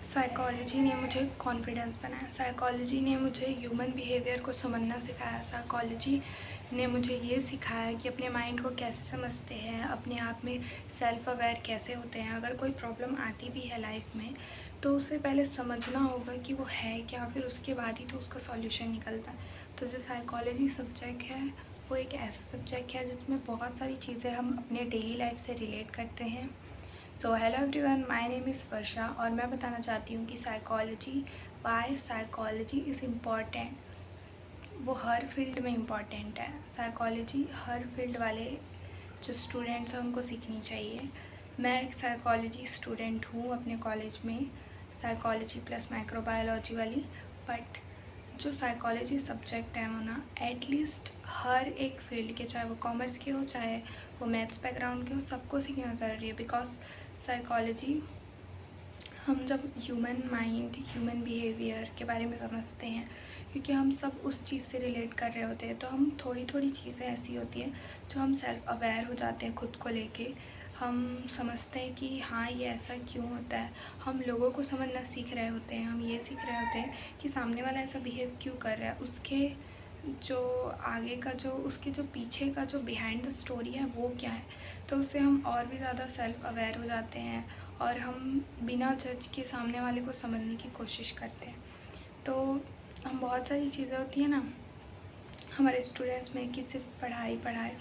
Psychology ने मुझे confidence बनाया। साइकोलॉजी ने मुझे ह्यूमन बिहेवियर को समझना सिखाया। साइकोलॉजी ने मुझे ये सिखाया कि अपने माइंड को कैसे समझते हैं, अपने आप में सेल्फ अवेयर कैसे होते हैं। अगर कोई प्रॉब्लम आती भी है लाइफ में तो उससे पहले समझना होगा कि वो है क्या, फिर उसके बाद ही तो उसका सॉल्यूशन निकलता है। तो जो साइकोलॉजी सब्जेक्ट है वो एक ऐसा सब्जेक्ट है जिसमें बहुत सारी चीज़ें हम अपने डेली लाइफ से रिलेट करते हैं। So hello everyone, my name is Varsha और मैं बताना चाहती हूँ कि psychology, why psychology is important. वो हर फील्ड में इम्पॉर्टेंट है। साइकोलॉजी हर फील्ड वाले जो स्टूडेंट्स हैं उनको सीखनी चाहिए। मैं एक साइकोलॉजी स्टूडेंट हूँ अपने कॉलेज में, साइकोलॉजी प्लस माइक्रोबायोलॉजी वाली। बट जो साइकोलॉजी सब्जेक्ट है वो ना एटलीस्ट हर एक फील्ड के, चाहे वो कॉमर्स के हो चाहे वो मैथ्स बैकग्राउंड के हो, सबको सीखना ज़रूरी है। बिकॉज साइकोलॉजी हम जब ह्यूमन माइंड, ह्यूमन बिहेवियर के बारे में समझते हैं, क्योंकि हम सब उस चीज़ से रिलेट कर रहे होते हैं, तो हम थोड़ी थोड़ी चीज़ें ऐसी होती हैं जो हम सेल्फ अवेयर हो जाते हैं खुद को लेके। हम समझते हैं कि हाँ ये ऐसा क्यों होता है। हम लोगों को समझना सीख रहे होते हैं, हम ये सीख रहे होते हैं कि सामने वाला ऐसा बिहेव क्यों कर रहा है, उसके जो आगे का, जो उसके जो पीछे का जो बिहाइंड द स्टोरी है वो क्या है। तो उससे हम और भी ज़्यादा सेल्फ अवेयर हो जाते हैं और हम बिना जज के सामने वाले को समझने की कोशिश करते हैं। तो हम बहुत सारी चीज़ें होती हैं ना हमारे स्टूडेंट्स में कि सिर्फ पढ़ाई पढ़ाई,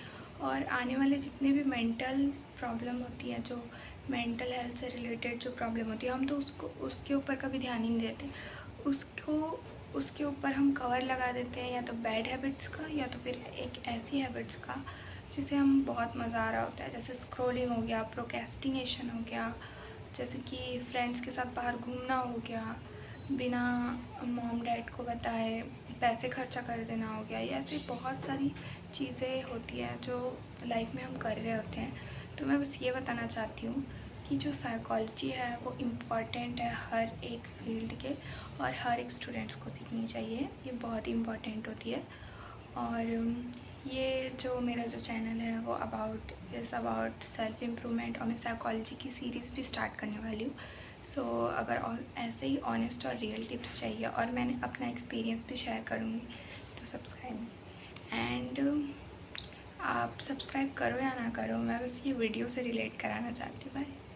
और आने वाले जितने भी मेंटल प्रॉब्लम होती है, जो मेंटल हेल्थ से रिलेटेड जो प्रॉब्लम होती है, हम तो उसके ऊपर कभी ध्यान ही नहीं देते। उसके ऊपर हम कवर लगा देते हैं, या तो बैड हैबिट्स का या तो फिर एक ऐसी हैबिट्स का जिसे हम बहुत मज़ा आ रहा होता है, जैसे स्क्रॉलिंग हो गया, प्रोक्रेस्टिनेशन हो गया, जैसे कि फ्रेंड्स के साथ बाहर घूमना हो गया, बिना मॉम डैड को बताए पैसे खर्चा कर देना हो गया। ये ऐसी बहुत सारी चीज़ें होती हैं जो लाइफ में हम कर रहे होते हैं। तो मैं बस ये बताना चाहती हूँ कि जो साइकोलॉजी है वो इम्पॉर्टेंट है हर एक फील्ड के, और हर एक स्टूडेंट्स को सीखनी चाहिए। ये बहुत ही इम्पॉर्टेंट होती है। और ये जो मेरा जो चैनल है वो अबाउट सेल्फ इम्प्रूवमेंट, और मैं साइकोलॉजी की सीरीज़ भी स्टार्ट करने वाली हूँ। सो अगर ऐसे ही ऑनेस्ट और रियल टिप्स चाहिए और मैंने अपना एक्सपीरियंस भी शेयर करूँगी तो सब्सक्राइब एंड आप सब्सक्राइब करो या ना करो, मैं बस ये वीडियो से रिलेट कराना चाहती हूँ। बाय।